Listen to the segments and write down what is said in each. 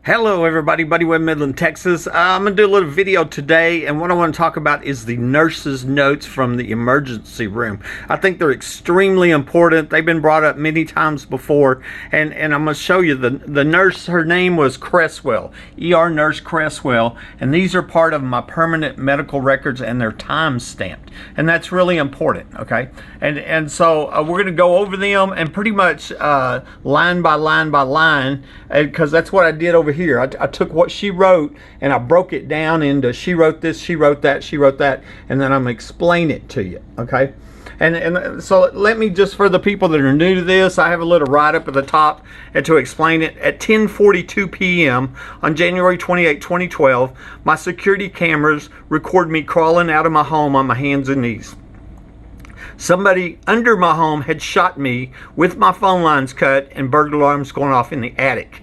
Hello everybody, Buddy Webb, Midland, Texas. I'm going to do a little video today, and what I want to talk about is the nurse's notes from the emergency room. I think they're extremely important. They've been brought up many times before, and I'm going to show you the nurse. Her name was Cresswell, ER nurse Cresswell, and these are part of my permanent medical records, and they're time stamped, and that's really important, okay? And so we're going to go over them and pretty much line by line by line, because that's what I did over here. I took what she wrote and I broke it down into she wrote this, she wrote that, she wrote that, and then I'm going to explain it to you, okay? And so let me just, for the people that are new to this, I have a little write-up at the top and to explain it. At 10:42 p.m. on January 28, 2012, my security cameras record me crawling out of my home on my hands and knees. Somebody under my home had shot me with my phone lines cut and burglar alarms going off in the attic.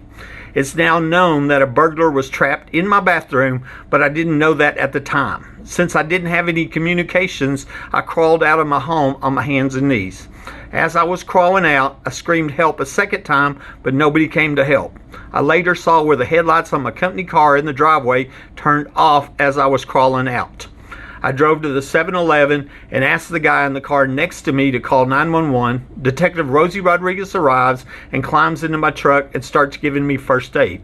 It's now known that a burglar was trapped in my bathroom, but I didn't know that at the time. Since I didn't have any communications, I crawled out of my home on my hands and knees. As I was crawling out, I screamed help a second time, but nobody came to help. I later saw where the headlights on my company car in the driveway turned off as I was crawling out. I drove to the 7-Eleven and asked the guy in the car next to me to call 911. Detective Rosie Rodriguez arrives and climbs into my truck and starts giving me first aid.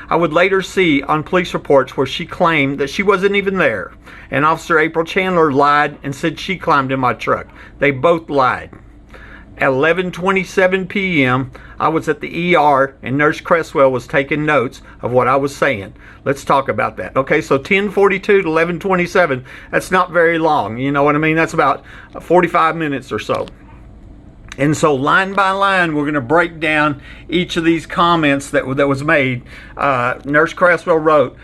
I would later see on police reports where she claimed that she wasn't even there, and Officer April Chandler lied and said she climbed in my truck. They both lied. At 11:27 p.m., I was at the ER and Nurse Cresswell was taking notes of what I was saying. Let's talk about that. Okay, so 10:42 to 11:27, that's not very long. You know what I mean? That's about 45 minutes or so. And so line by line, we're going to break down each of these comments that was made. Nurse Cresswell wrote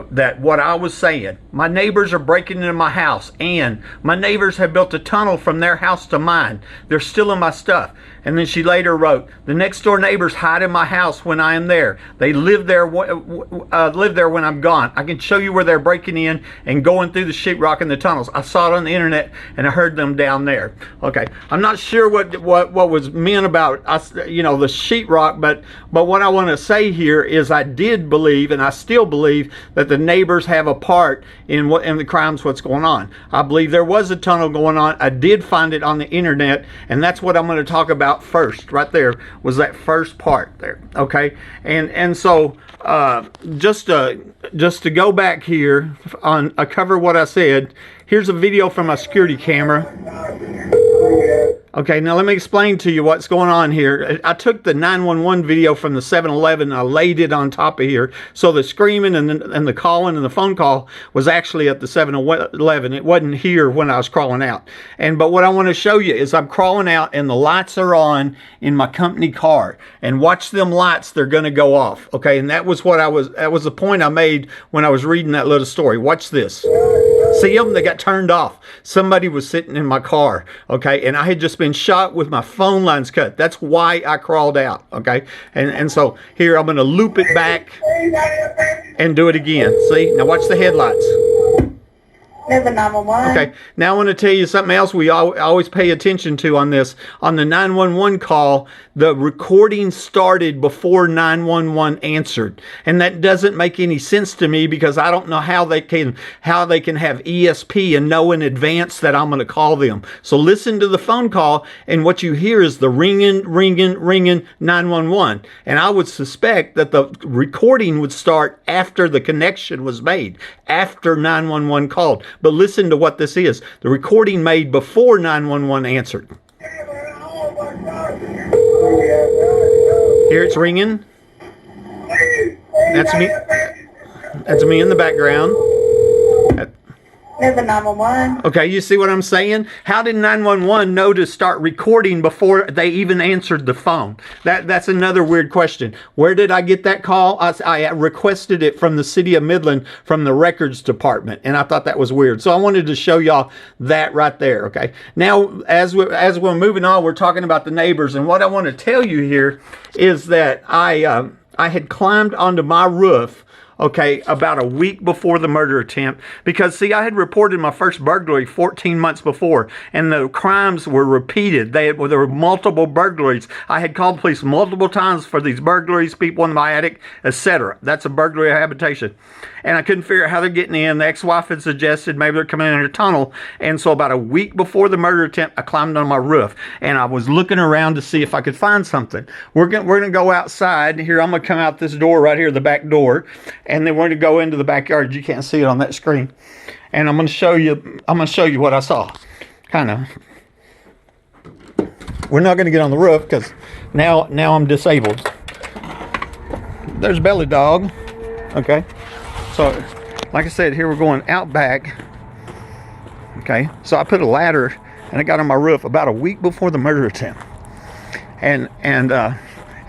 that what I was saying, my neighbors are breaking into my house, and my neighbors have built a tunnel from their house to mine. They're stealing my stuff. And then she later wrote, the next door neighbors hide in my house when I am there. They live there when I'm gone. I can show you where they're breaking in and going through the sheetrock and the tunnels. I saw it on the internet and I heard them down there. Okay, I'm not sure what was meant about the sheetrock, but what I want to say here is I did believe, and I still believe, that the neighbors have a part in the crimes, what's going on. I believe there was a tunnel going on. I did find it on the internet, and that's what I'm going to talk about first. Right there was that first part there, okay? And so just to go back here on cover what I said, here's a video from my security camera. Okay, now let me explain to you what's going on here. I took the 911 video from the 7-Eleven and I laid it on top of here. So the screaming and the calling and the phone call was actually at the 7-Eleven. It wasn't here when I was crawling out. But what I want to show you is I'm crawling out and the lights are on in my company car. And watch them lights, they're going to go off. Okay, and that was the point I made when I was reading that little story. Watch this. See them? They got turned off. Somebody was sitting in my car, okay, and I had just been shot with my phone lines cut. That's why I crawled out, okay? And so here I'm going to loop it back and do it again. See? Now watch the headlights. There's a 911. Okay, now I want to tell you something else we always pay attention to on this. On the 911 call, the recording started before 911 answered. And that doesn't make any sense to me because I don't know how they can have ESP and know in advance that I'm going to call them. So listen to the phone call, and what you hear is the ringing 911. And I would suspect that the recording would start after the connection was made, after 911 called. But listen to what this is. The recording made before 911 answered. Here it's ringing. That's me. That's me in the background. There's a 911. Okay, you see what I'm saying? How did 911 know to start recording before they even answered the phone? That's another weird question. Where did I get that call? I requested it from the city of Midland, from the records department, and I thought that was weird. So I wanted to show y'all that right there, okay? Now, as we're moving on, we're talking about the neighbors, and what I want to tell you here is that I had climbed onto my roof, okay, about a week before the murder attempt. Because, see, I had reported my first burglary 14 months before, and the crimes were repeated. There were multiple burglaries. I had called the police multiple times for these burglaries, people in my attic, etc. That's a burglary habitation. And I couldn't figure out how they're getting in. The ex-wife had suggested maybe they're coming in a tunnel. And so about a week before the murder attempt, I climbed on my roof. And I was looking around to see if I could find something. We're gonna go outside. Here, I'm going to come out this door right here, the back door. And then we're going to go into the backyard. You can't see it on that screen. And I'm going to show you what I saw. Kind of. We're not going to get on the roof because now I'm disabled. There's Belly Dog. Okay. So, like I said, here we're going out back. Okay, so I put a ladder and I got on my roof about a week before the murder attempt. And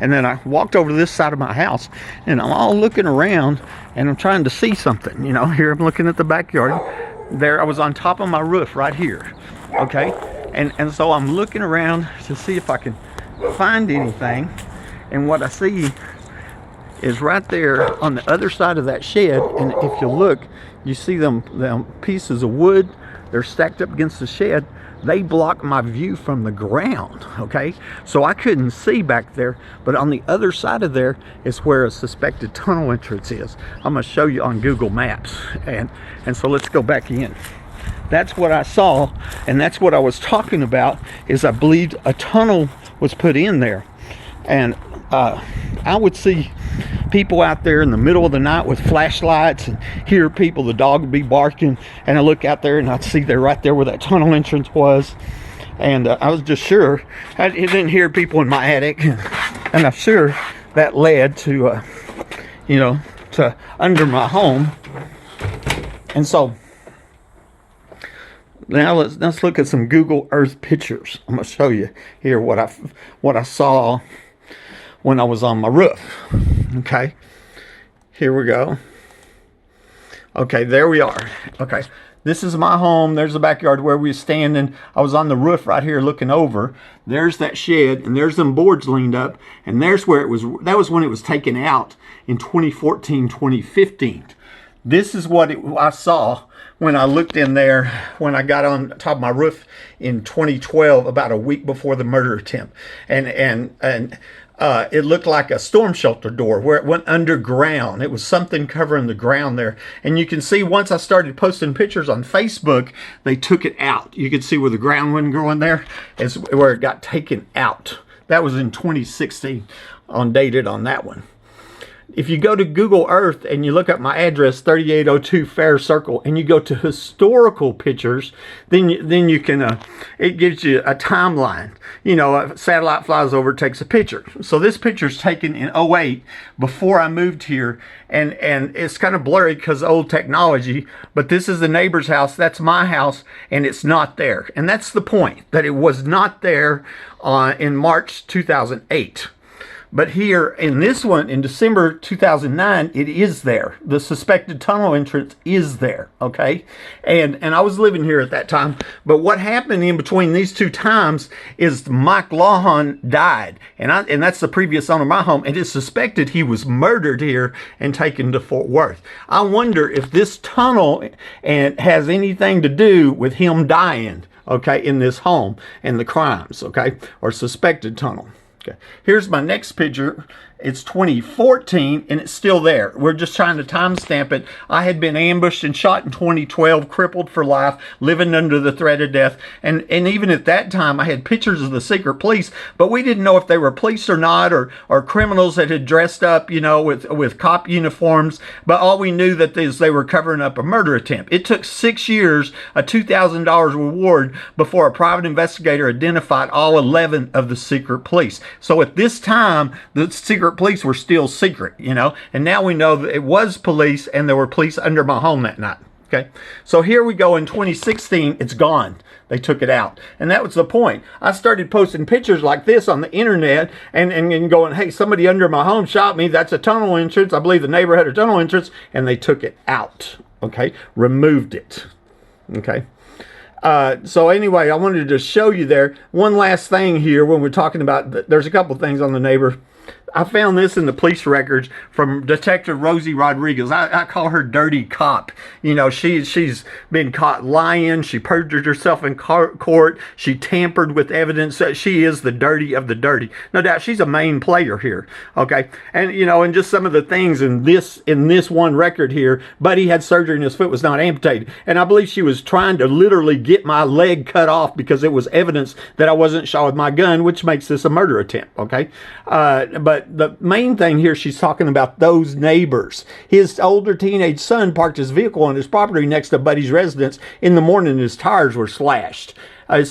then I walked over to this side of my house, and I'm all looking around, and I'm trying to see something. You know, here I'm looking at the backyard. There, I was on top of my roof right here. Okay, and so I'm looking around to see if I can find anything, and what I see is right there on the other side of that shed. And if you look, you see them pieces of wood. They're stacked up against the shed. They block my view from the ground. Okay, so I couldn't see back there, but on the other side of there is where a suspected tunnel entrance is. I'm going to show you on Google Maps. And so let's go back in. That's what I saw, and that's what I was talking about, is I believed a tunnel was put in there. And I would see people out there in the middle of the night with flashlights and hear people, the dog would be barking, and I look out there and I'd see they're right there where that tunnel entrance was. And I was just sure. I didn't hear people in my attic, and I'm sure that led to, to under my home. And so now let's look at some Google Earth pictures. I'm gonna show you here what I saw when I was on my roof. Okay, here we go. Okay, there we are. Okay, this is my home. There's the backyard where we were standing. I was on the roof right here looking over. There's that shed, and there's them boards leaned up, and there's where it was. That was when it was taken out in 2014, 2015. This is what I saw when I looked in there, when I got on top of my roof in 2012, about a week before the murder attempt. And it looked like a storm shelter door where it went underground. It was something covering the ground there. And you can see once I started posting pictures on Facebook, they took it out. You can see where the ground wasn't growing there is where it got taken out. That was in 2016, dated on that one. If you go to Google Earth and you look up my address, 3802 Fair Circle, and you go to historical pictures, then you can, it gives you a timeline. You know, a satellite flies over, takes a picture. So this picture's taken in 2008, before I moved here, and it's kind of blurry because old technology, but this is the neighbor's house, that's my house, and it's not there. And that's the point, that it was not there in March 2008. But here in this one, in December 2009, it is there. The suspected tunnel entrance is there, okay? And I was living here at that time. But what happened in between these two times is Mike Lawhon died. And that's the previous owner of my home. And it's suspected he was murdered here and taken to Fort Worth. I wonder if this tunnel has anything to do with him dying, okay, in this home and the crimes, okay, or suspected tunnel. Okay, here's my next picture. It's 2014 and it's still there. We're just trying to timestamp it. I had been ambushed and shot in 2012, crippled for life, living under the threat of death. And even at that time, I had pictures of the secret police, but we didn't know if they were police or not, or criminals that had dressed up, you know, with cop uniforms. But all we knew that is they were covering up a murder attempt. It took 6 years, a $2,000 reward, before a private investigator identified all 11 of the secret police. So at this time, the secret police were still secret, you know, and now we know that it was police and there were police under my home that night. Okay, so here we go in 2016, it's gone. They took it out. And that was the point. I started posting pictures like this on the internet and going, hey, somebody under my home shot me. That's a tunnel entrance. I believe the neighbor had a tunnel entrance, and they took it out. Okay, removed it. Okay. So anyway, I wanted to show you there. One last thing here when we're talking about, there's a couple things on the neighbor. I found this in the police records from Detective Rosie Rodriguez. I call her Dirty Cop. You know, she's been caught lying. She perjured herself in court. She tampered with evidence. She is the dirty of the dirty. No doubt she's a main player here. Okay. And, you know, and just some of the things in this one record here, Buddy had surgery and his foot was not amputated. And I believe she was trying to literally get my leg cut off because it was evidence that I wasn't shot with my gun, which makes this a murder attempt. Okay. But the main thing here, she's talking about those neighbors. His older teenage son parked his vehicle on his property next to Buddy's residence in the morning. His tires were slashed. He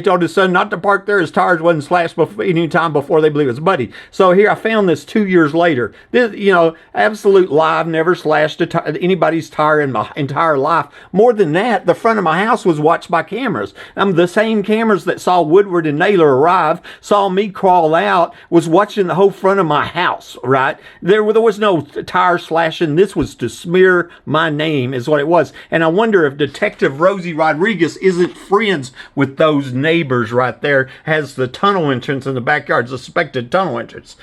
told his son not to park there. His tires wasn't slashed any time before they believe it's Buddy. So here I found this 2 years later. This, you know, absolute lie. I've never slashed anybody's tire in my entire life. More than that, the front of my house was watched by cameras. The same cameras that saw Woodward and Naylor arrive, saw me crawl out, was watching the whole front of my house, right? There was no tire slashing. This was to smear my name is what it was. And I wonder if Detective Rosie Rodriguez isn't friends with those neighbors right there, has the tunnel entrance in the backyard, suspected tunnel entrance.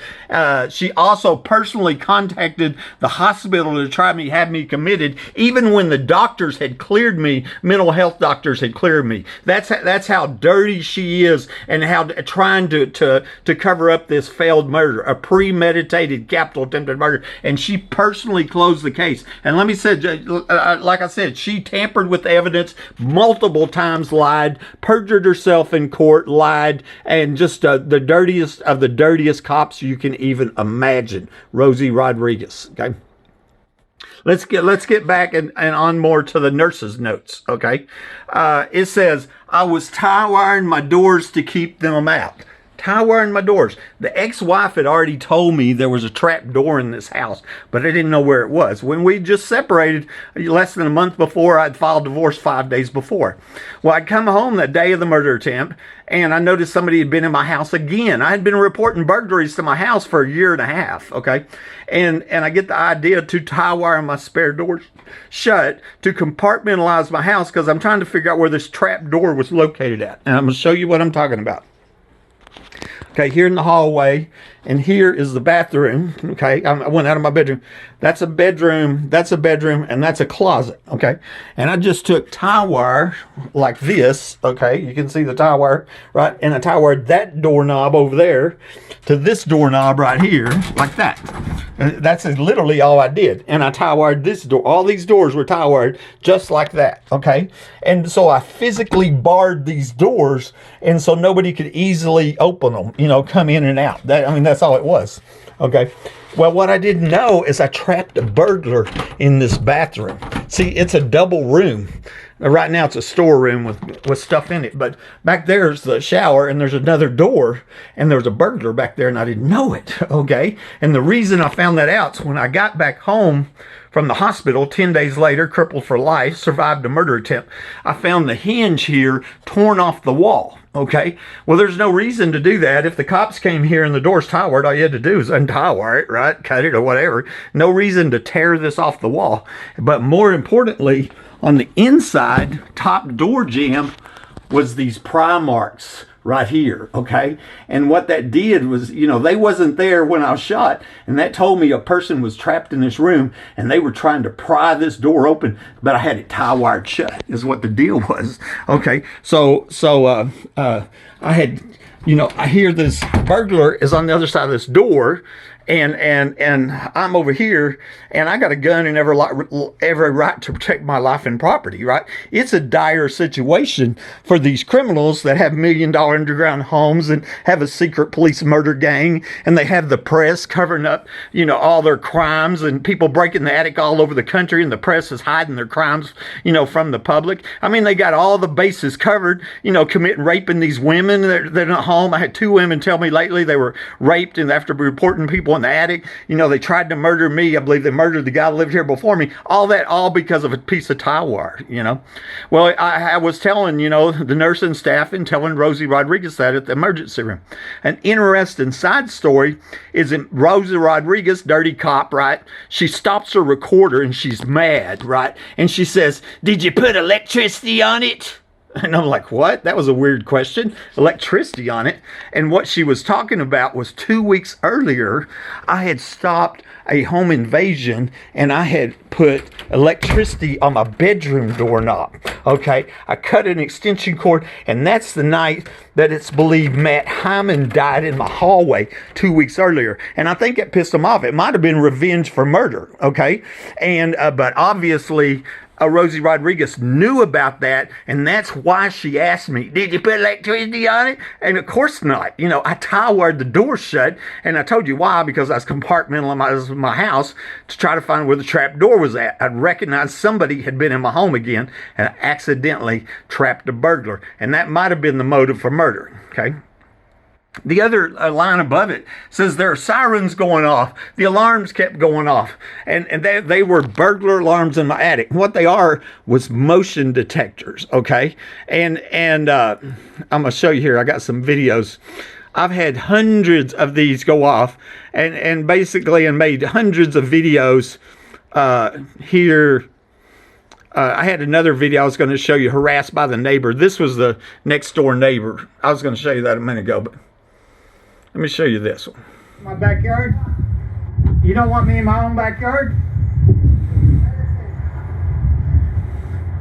She also personally contacted the hospital to try to have me committed, even when the doctors had cleared me, mental health doctors had cleared me. That's how dirty she is, and how trying to cover up this failed murder, a premeditated capital attempted murder. And she personally closed the case. And let me say, like I said, she tampered with evidence multiple times, lied, perjured herself in court, lied, and just the dirtiest of the dirtiest cops you can even imagine. Rosie Rodriguez. Okay. Let's get back and on more to the nurse's notes. Okay. It says, I was tie wiring my doors to keep them out. Tie wiring my doors. The ex-wife had already told me there was a trap door in this house, but I didn't know where it was. When we just separated less than a month before, I'd filed divorce 5 days before. Well, I'd come home that day of the murder attempt, and I noticed somebody had been in my house again. I had been reporting burglaries to my house for a year and a half, okay? And I get the idea to tie wire my spare doors shut to compartmentalize my house because I'm trying to figure out where this trap door was located at. And I'm going to show you what I'm talking about. Okay, here in the hallway, and here is the bathroom. Okay, I went out of my bedroom. That's a bedroom, and that's a closet. Okay, and I just took tie wire like this. Okay, you can see the tie wire, right? And I tie wired that doorknob over there to this doorknob right here, like that. And that's literally all I did. And I tie wired this door. All these doors were tie wired just like that. Okay, and so I physically barred these doors, and so nobody could easily open them. You know, come in and out. That's all it was. Okay. Well, what I didn't know is I trapped a burglar in this bathroom. See, it's a double room. Right now it's a storeroom with stuff in it. But back there's the shower, and there's another door, and there's a burglar back there, and I didn't know it. Okay. And the reason I found that out is when I got back home from the hospital 10 days later, crippled for life, survived a murder attempt, I found the hinge here torn off the wall. Okay, well, there's no reason to do that. If the cops came here and the door's tie wired, all you had to do is untie wire it, right? Cut it or whatever. No reason to tear this off the wall. But more importantly, on the inside, top door jamb was these pry marks right here, okay? And what that did was, you know, they wasn't there when I was shot, and that told me a person was trapped in this room, and they were trying to pry this door open, but I had it tie-wired shut, is what the deal was, okay? So I had, you know, I hear this burglar is on the other side of this door, and I'm over here, and I got a gun and every right to protect my life and property, right? It's a dire situation for these criminals that have $1 million underground homes and have a secret police murder gang, and they have the press covering up, you know, all their crimes, and people breaking the attic all over the country, and the press is hiding their crimes, you know, from the public. I mean, they got all the bases covered, you know, raping these women. They're not home. I had 2 women tell me lately they were raped, and after reporting people in the attic, you know, they tried to murder me. I believe they murdered the guy that lived here before me. All because of a piece of tie wire, you know. Well, I was telling, you know, the nursing staff and telling Rosie Rodriguez that at the emergency room. An interesting side story is in Rosie Rodriguez, dirty cop, right? She stops her recorder and she's mad, right? And she says, "Did you put electricity on it?" And I'm like, what? That was a weird question. Electricity on it. And what she was talking about was 2 weeks earlier, I had stopped a home invasion and I had put electricity on my bedroom doorknob. Okay, I cut an extension cord, and that's the night that it's believed Matt Hyman died in my hallway 2 weeks earlier. And I think it pissed him off. It might have been revenge for murder. Okay, and but obviously Rosie Rodriguez knew about that, and that's why she asked me, did you put electricity on it? And of course not. You know, I tie-wired the door shut, and I told you why, because I was compartmentalizing my house to try to find where the trap door was at. I'd recognized somebody had been in my home again, and I accidentally trapped a burglar, and that might have been the motive for murder, okay? The other line above it says there are sirens going off. The alarms kept going off. And they were burglar alarms in my attic. What they are was motion detectors, okay? And I'm going to show you here. I got some videos. I've had hundreds of these go off and basically made hundreds of videos here. I had another video I was going to show you, harassed by the neighbor. This was the next door neighbor. I was going to show you that a minute ago, but let me show you this one. My backyard? You don't want me in my own backyard?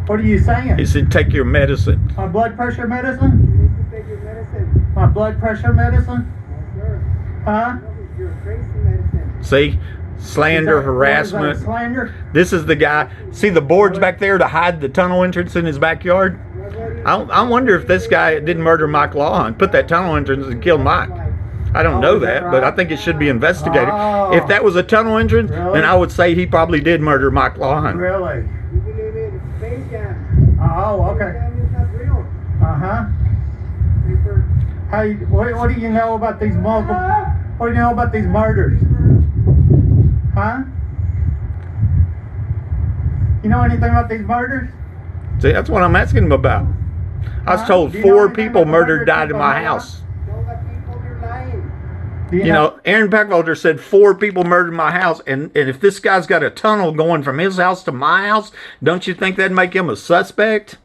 What are you saying? He said, take your medicine. My blood pressure medicine? You need to take your medicine. My blood pressure medicine? Yes, sir. Huh? You're crazy medicine. See? Slander, harassment. Slander? This is the guy. See the boards back there to hide the tunnel entrance in his backyard? I wonder if this guy didn't murder Mike Law and put that tunnel entrance and killed Mike. I don't know that, but I think it should be investigated. If that was a tunnel entrance, then I would say he probably did murder Mike Lawson. Really? You believe it? It's Space Jam. Oh, okay. Space Jam is not real. Uh-huh. Paper. What do you know about these multiple? What do you know about these murders? Huh? You know anything about these murders? See, that's what I'm asking him about. I was told Do you know 4 anything people about the murdered murder died in people my know? house. Tell the people you're lying. Do You know, Aaron Packwalter said 4 people murdered my house, and if this guy's got a tunnel going from his house to my house, don't you think that'd make him a suspect?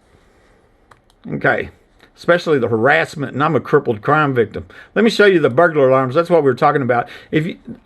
Okay. Especially the harassment, and I'm a crippled crime victim. Let me show you the burglar alarms. That's what we were talking about.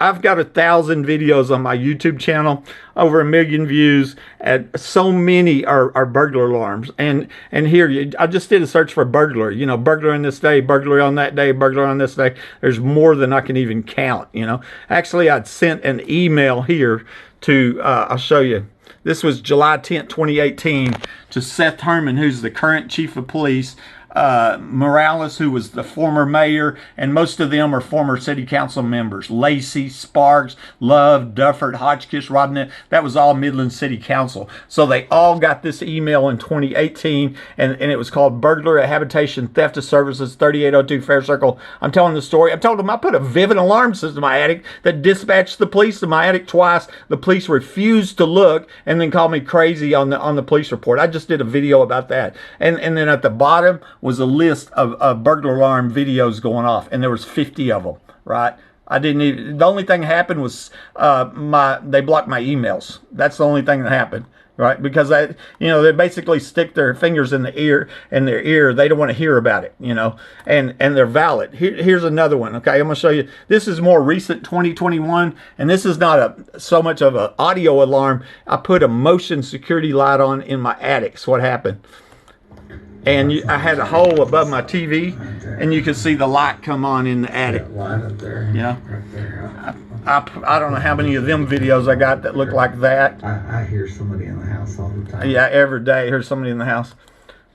I've got 1,000 videos on my YouTube channel, over 1 million views, and so many are burglar alarms. And here, I just did a search for burglar. You know, burglar on this day, burglar on that day, burglar on this day. There's more than I can even count, you know. Actually, I'd sent an email here to, I'll show you. This was July 10th, 2018, to Seth Herman, who's the current chief of police, Morales, who was the former mayor, and most of them are former city council members. Lacey, Sparks, Love, Duffert, Hotchkiss, Robinette. That was all Midland City Council. So they all got this email in 2018, and it was called Burglar at Habitation Theft of Services, 3802 Fair Circle. I'm telling the story. I told them I put a Vivint alarm system in my attic that dispatched the police to my attic twice. The police refused to look and then called me crazy on the police report. I just did a video about that. And then at the bottom was a list of burglar alarm videos going off, and there was 50 of them, right? I didn't even, the only thing that happened was they blocked my emails. That's the only thing that happened, right? Because they basically stick their fingers in their ear. They don't want to hear about it, you know, and they're valid. Here's another one. Okay, I'm gonna show you. This is more recent, 2021, and this is not so much of an audio alarm. I put a motion security light on in my attic. So what happened? And I had a hole above my TV, and you could see the light come on in the attic. You know, I don't know how many of them videos I got that look like that. I hear somebody in the house all the time. Yeah, every day I hear somebody in the house.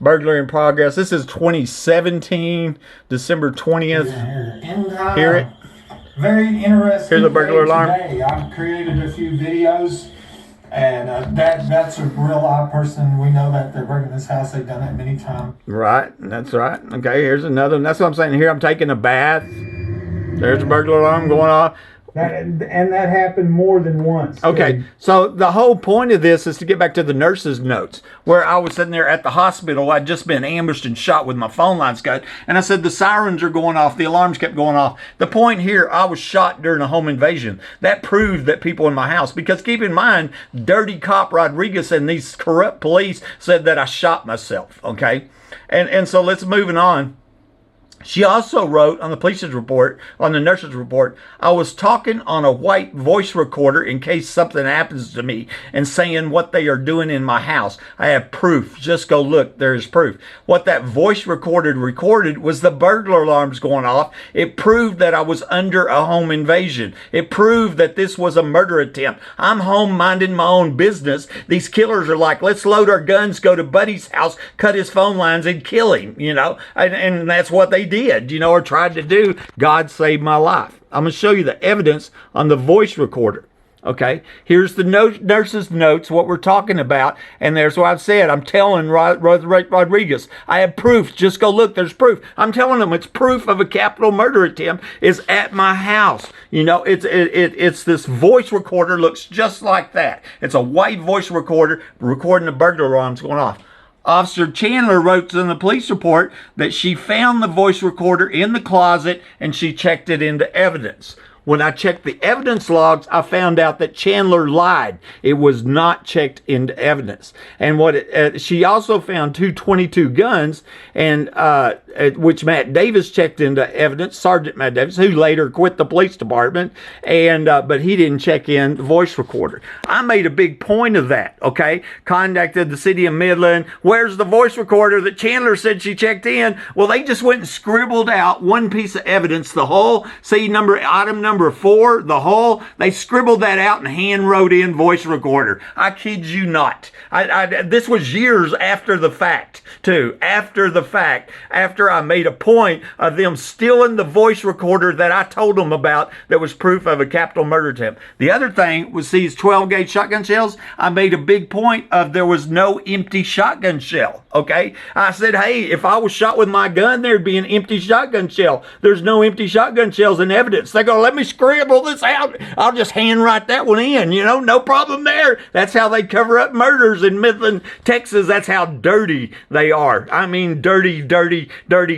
Burglary in progress. This is 2017, December 20th. And, Hear it? Very interesting. Here's a burglar day alarm. today. I've created a few videos, and that's a real live person. We know that they're breaking this house. They've done that many times. Right, that's right. Okay, here's another one. That's what I'm saying. Here I'm taking a bath. There's a burglar alarm going off. And that happened more than once. Okay, so the whole point of this is to get back to the nurse's notes, where I was sitting there at the hospital. I'd just been ambushed and shot with my phone lines cut, and I said the sirens are going off, the alarms kept going off. The point here, I was shot during a home invasion. That proved that people in my house, because keep in mind, dirty cop Rodriguez and these corrupt police said that I shot myself, okay? And so let's moving on. She also wrote on the police's report, on the nurse's report, I was talking on a white voice recorder in case something happens to me and saying what they are doing in my house. I have proof. Just go look. There is proof. What that voice recorded was the burglar alarms going off. It proved that I was under a home invasion. It proved that this was a murder attempt. I'm home minding my own business. These killers are like, let's load our guns, go to Buddy's house, cut his phone lines, and kill him, and that's what they did, or tried to do. God saved my life. I'm going to show you the evidence on the voice recorder. Okay, here's the nurse's notes, what we're talking about, and there's what I've said. I'm telling Rosie Rodriguez, I have proof. Just go look. There's proof. I'm telling them it's proof of a capital murder attempt is at my house. It's this voice recorder looks just like that. It's a white voice recorder recording the burglar alarms going off. Officer Chandler wrote in the police report that she found the voice recorder in the closet and she checked it into evidence. When I checked the evidence logs, I found out that Chandler lied. It was not checked into evidence. And she also found 222 guns, and which Matt Davis checked into evidence, Sergeant Matt Davis, who later quit the police department, and but he didn't check in the voice recorder. I made a big point of that. Okay, contacted the city of Midland. Where's the voice recorder that Chandler said she checked in? Well, they just went and scribbled out one piece of evidence, the whole item number 4, the whole, they scribbled that out and hand wrote in voice recorder. I kid you not. This was years after the fact, too. After the fact, after I made a point of them stealing the voice recorder that I told them about that was proof of a capital murder attempt. The other thing was these 12-gauge shotgun shells. I made a big point of there was no empty shotgun shell, okay? I said, hey, if I was shot with my gun, there'd be an empty shotgun shell. There's no empty shotgun shells in evidence. They're going to let me scribble this out. I'll just handwrite that one in, no problem there. That's how they cover up murders in Midland, Texas. That's how dirty they are. I mean, dirty,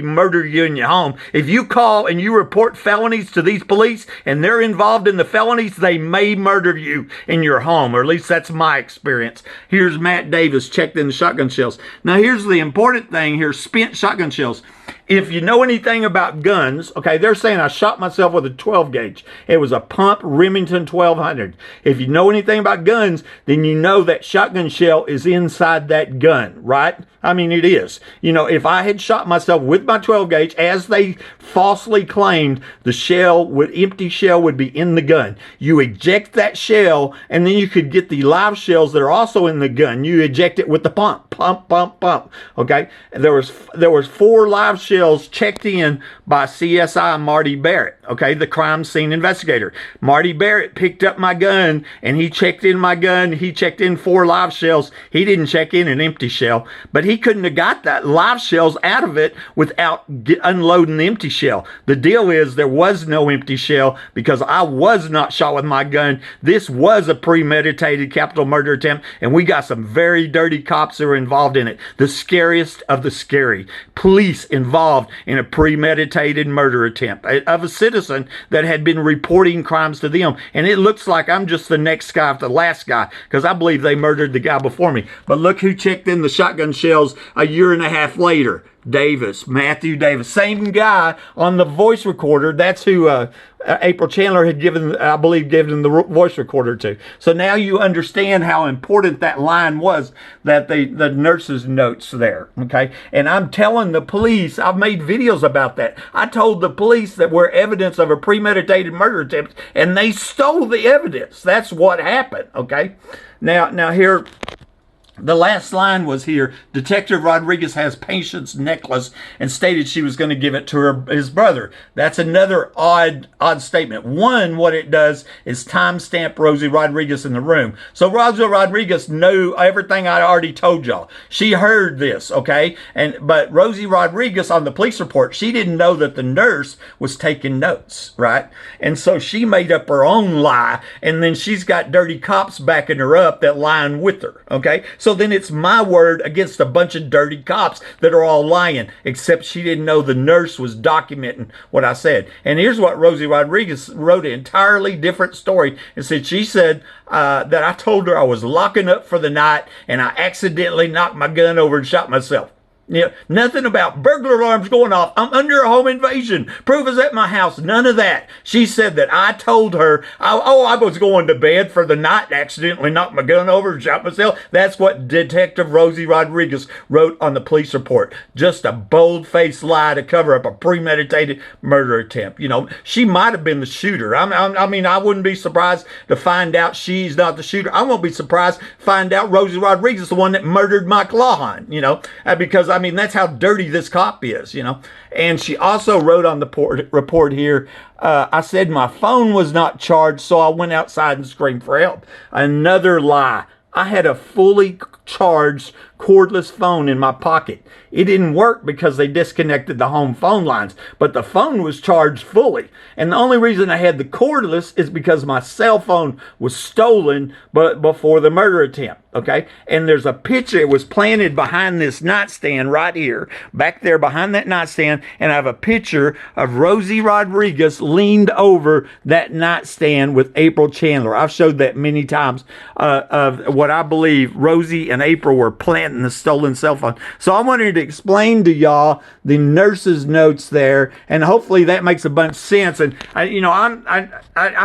murder you in your home. If you call and you report felonies to these police and they're involved in the felonies, they may murder you in your home, or at least that's my experience. Here's Matt Davis checked in the shotgun shells. Now, here's the important thing here, spent shotgun shells. If you know anything about guns, okay, they're saying I shot myself with a 12 gauge. It was a pump Remington 1200. If you know anything about guns, then you know that shotgun shell is inside that gun, right? I mean, it is. If I had shot myself with my 12 gauge, as they falsely claimed, the empty shell would be in the gun. You eject that shell, and then you could get the live shells that are also in the gun. You eject it with the pump. Okay? There was 4 live shells checked in by CSI Marty Barrett, okay, the crime scene investigator. Marty Barrett picked up my gun, and he checked in my gun. He checked in 4 live shells. He didn't check in an empty shell, but he couldn't have got that live shells out of it without unloading the empty shell. The deal is there was no empty shell because I was not shot with my gun. This was a premeditated capital murder attempt, and we got some very dirty cops that were involved in it. The scariest of the scary. Police involved in a premeditated murder attempt of a citizen that had been reporting crimes to them. And it looks like I'm just the next guy, the last guy, because I believe they murdered the guy before me. But look who checked in the shotgun shells a year and a half later. Matthew Davis, same guy on the voice recorder. That's who April Chandler had given the voice recorder to. So now you understand how important that line was, that the nurse's notes there, okay? And I'm telling the police, I've made videos about that. I told the police that we're evidence of a premeditated murder attempt, and they stole the evidence. That's what happened, okay? Now here, the last line was here, Detective Rodriguez has patient's necklace and stated she was going to give it to his brother. That's another odd statement. One, what it does is timestamp Rosie Rodriguez in the room. So Rosie Rodriguez knew everything I already told y'all. She heard this, okay? But Rosie Rodriguez on the police report, she didn't know that the nurse was taking notes, right? And so she made up her own lie, and then she's got dirty cops backing her up that lying with her, okay? So then it's my word against a bunch of dirty cops that are all lying, except she didn't know the nurse was documenting what I said. And here's what Rosie Rodriguez wrote, an entirely different story. And she said that I told her I was locking up for the night and I accidentally knocked my gun over and shot myself. Nothing about burglar alarms going off. I'm under a home invasion. Proof is at my house. None of that. She said that I told her, I was going to bed for the night, accidentally knocked my gun over and shot myself. That's what Detective Rosie Rodriguez wrote on the police report. Just a bold-faced lie to cover up a premeditated murder attempt. She might have been the shooter. I mean, I wouldn't be surprised to find out she's not the shooter. I won't be surprised to find out Rosie Rodriguez is the one that murdered Mike Lawhon, because, I mean, that's how dirty this cop is, And she also wrote on the report here, I said my phone was not charged, so I went outside and screamed for help. Another lie. I had a fully charged cordless phone in my pocket. It didn't work because they disconnected the home phone lines, but the phone was charged fully. And the only reason I had the cordless is because my cell phone was stolen before the murder attempt, okay? And there's a picture, it was planted behind this nightstand right here, back there behind that nightstand, and I have a picture of Rosie Rodriguez leaned over that nightstand with April Chandler. I've showed that many times of what I believe Rosie and April were planting the stolen cell phone. So I wanted to explain to y'all the nurse's notes there, and hopefully that makes a bunch of sense. And I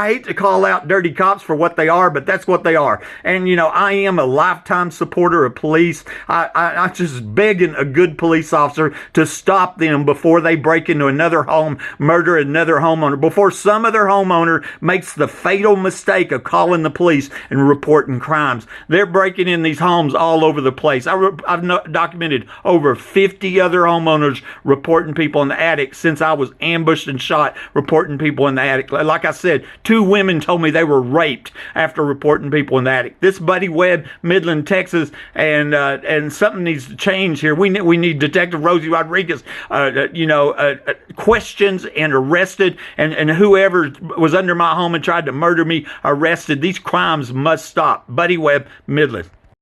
hate to call out dirty cops for what they are, but that's what they are. And I am a lifetime supporter of police. I just begging a good police officer to stop them before they break into another home, murder another homeowner, before some other homeowner makes the fatal mistake of calling the police and reporting crimes. They're breaking in these homes all over the place. I've documented over 50 other homeowners reporting people in the attic since I was ambushed and shot, reporting people in the attic. Like I said, 2 women told me they were raped after reporting people in the attic. This Buddy Webb, Midland, Texas, and something needs to change here. We need Detective Rosie Rodriguez, questions and arrested, and whoever was under my home and tried to murder me arrested. These crimes must stop. Buddy Webb, Midland.